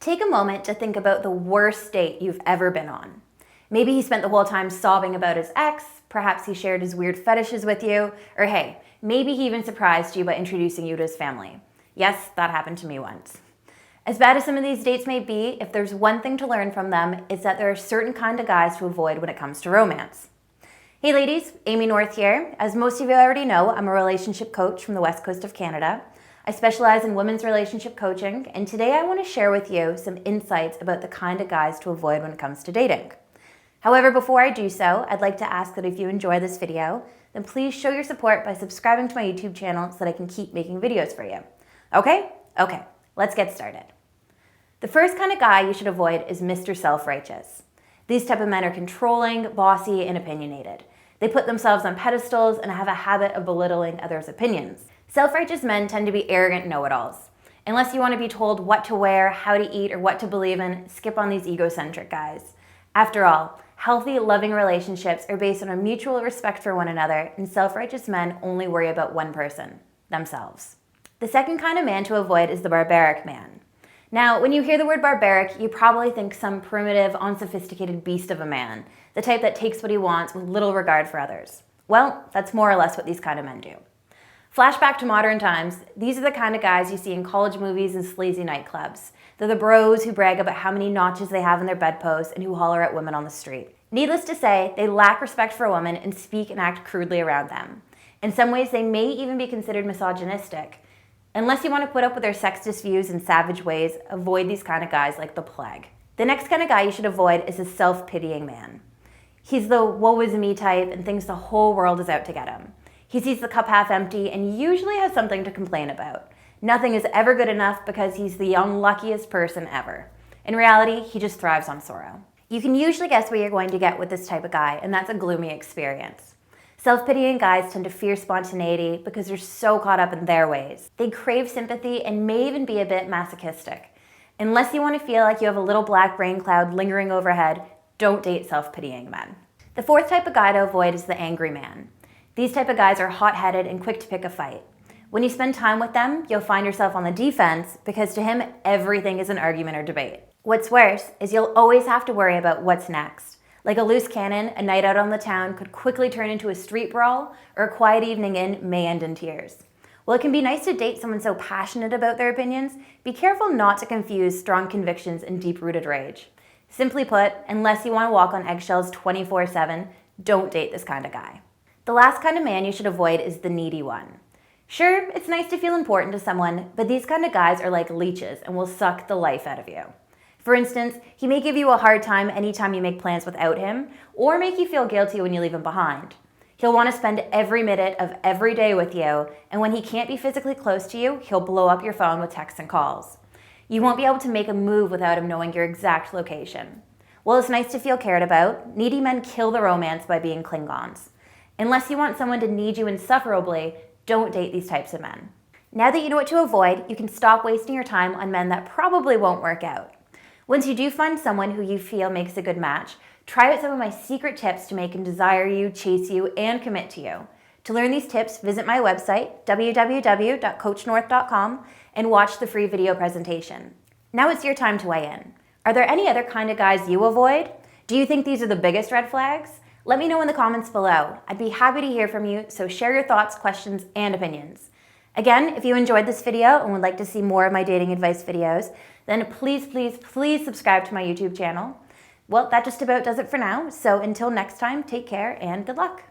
Take a moment to think about the worst date you've ever been on. Maybe he spent the whole time sobbing about his ex, perhaps he shared his weird fetishes with you, or hey, maybe he even surprised you by introducing you to his family. Yes, that happened to me once. As bad as some of these dates may be, if there's one thing to learn from them, it's that there are certain kind of guys to avoid when it comes to romance. Hey ladies, Amy North here. As most of you already know, I'm a relationship coach from the west coast of Canada. I specialize in women's relationship coaching, and today I want to share with you some insights about the kind of guys to avoid when it comes to dating. However, before I do so, I'd like to ask that if you enjoy this video, then please show your support by subscribing to my YouTube channel so that I can keep making videos for you. Okay, let's get started. The first kind of guy you should avoid is Mr. Self-Righteous. These type of men are controlling, bossy, and opinionated. They put themselves on pedestals and have a habit of belittling others' opinions. Self-righteous men tend to be arrogant know-it-alls. Unless you want to be told what to wear, how to eat, or what to believe in, skip on these egocentric guys. After all, healthy, loving relationships are based on a mutual respect for one another, and self-righteous men only worry about one person, themselves. The second kind of man to avoid is the barbaric man. Now, when you hear the word barbaric, you probably think some primitive, unsophisticated beast of a man, the type that takes what he wants with little regard for others. Well, that's more or less what these kind of men do. Flashback to modern times, these are the kind of guys you see in college movies and sleazy nightclubs. They're the bros who brag about how many notches they have in their bedpost and who holler at women on the street. Needless to say, they lack respect for women and speak and act crudely around them. In some ways, they may even be considered misogynistic. Unless you want to put up with their sexist views and savage ways, avoid these kind of guys like the plague. The next kind of guy you should avoid is a self-pitying man. He's the woe is me type and thinks the whole world is out to get him. He sees the cup half empty and usually has something to complain about. Nothing is ever good enough because he's the unluckiest person ever. In reality, he just thrives on sorrow. You can usually guess what you're going to get with this type of guy, and that's a gloomy experience. Self-pitying guys tend to fear spontaneity because they're so caught up in their ways. They crave sympathy and may even be a bit masochistic. Unless you want to feel like you have a little black brain cloud lingering overhead, don't date self-pitying men. The fourth type of guy to avoid is the angry man. These type of guys are hot-headed and quick to pick a fight. When you spend time with them, you'll find yourself on the defense because to him, everything is an argument or debate. What's worse is you'll always have to worry about what's next. Like a loose cannon, a night out on the town could quickly turn into a street brawl, or a quiet evening in may end in tears. While it can be nice to date someone so passionate about their opinions, be careful not to confuse strong convictions and deep-rooted rage. Simply put, unless you want to walk on eggshells 24/7, don't date this kind of guy. The last kind of man you should avoid is the needy one. Sure, it's nice to feel important to someone, but these kind of guys are like leeches and will suck the life out of you. For instance, he may give you a hard time anytime you make plans without him, or make you feel guilty when you leave him behind. He'll want to spend every minute of every day with you, and when he can't be physically close to you, he'll blow up your phone with texts and calls. You won't be able to make a move without him knowing your exact location. While it's nice to feel cared about, needy men kill the romance by being Klingons. Unless you want someone to need you insufferably, don't date these types of men. Now that you know what to avoid, you can stop wasting your time on men that probably won't work out. Once you do find someone who you feel makes a good match, try out some of my secret tips to make him desire you, chase you, and commit to you. To learn these tips, visit my website, www.coachnorth.com, and watch the free video presentation. Now it's your time to weigh in. Are there any other kind of guys you avoid? Do you think these are the biggest red flags? Let me know in the comments below. I'd be happy to hear from you, so share your thoughts, questions, and opinions. Again, if you enjoyed this video and would like to see more of my dating advice videos, then please subscribe to my YouTube channel. Well, that just about does it for now, so until next time, take care and good luck.